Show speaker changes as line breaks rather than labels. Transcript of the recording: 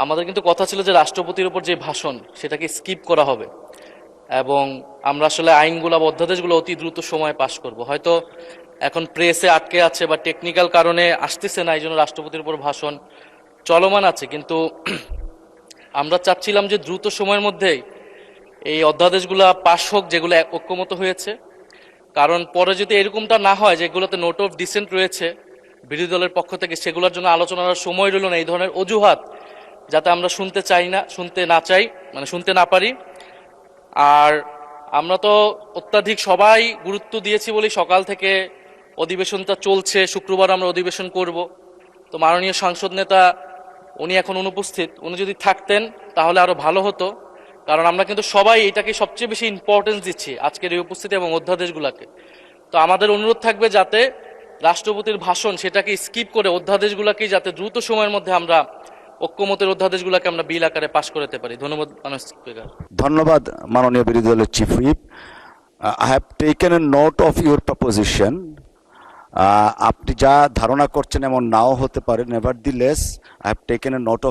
আমাদের কিন্তু কথা ছিল যে রাষ্ট্রপতির উপর যে ভাষণ সেটাকে স্কিপ করা হবে এবং আমরা আসলে আইনগুলো বা অধ্যাদেশগুলো অতি দ্রুত সময়ে পাশ করব। হয়তো এখন প্রেসে আটকে আছে বা টেকনিক্যাল কারণে আসতেছে না, এই জন্য রাষ্ট্রপতির উপর ভাষণ চলমান আছে, কিন্তু আমরা চাচ্ছিলাম যে দ্রুত সময়ের মধ্যেই এই অধ্যাদেশগুলো পাশ হোক যেগুলো ঐক্যমত হয়েছে। কারণ পরে যদি এরকমটা না হয় যেগুলোতে নোট অফ ডিসেন্ট রয়েছে বিরোধী দলের পক্ষ থেকে, সেগুলোর জন্য আলোচনার সময় রইল না, এই ধরনের অজুহাত যাতে আমরা শুনতে না পারি। আর আমরা তো অত্যাধিক সবাই গুরুত্ব দিয়েছি বলেই সকাল থেকে অধিবেশনটা চলছে, শুক্রবার আমরা অধিবেশন করব। তো মাননীয় সংসদ নেতা উনি এখন অনুপস্থিত, উনি যদি থাকতেন তাহলে আরো ভালো হতো। কারণ আমরা কিন্তু সবাই এটাকে সবচেয়ে বেশি ইম্পর্টেন্স দিচ্ছি আজকের এই উপস্থিতি এবং অধ্যাদেশগুলোকে। তো আমাদের অনুরোধ থাকবে যাতে রাষ্ট্রপতির ভাষণ সেটাকে স্কিপ করে অধ্যাদেশগুলোকে যাতে দ্রুত সময়ের মধ্যে আমরা ঐক্যমতের অধ্যাদেশগুলোকে আমরা বিল আকারে পাশ করতে পারি। ধন্যবাদ মাননীয় স্পিকার।
ধন্যবাদ মাননীয় বিরোধী দলের chief whip. I have taken A note of your proposition. আপনি যা ধারণা করছেন এমন নাও হতে পারে, নেভারদিলেস I have taken A note of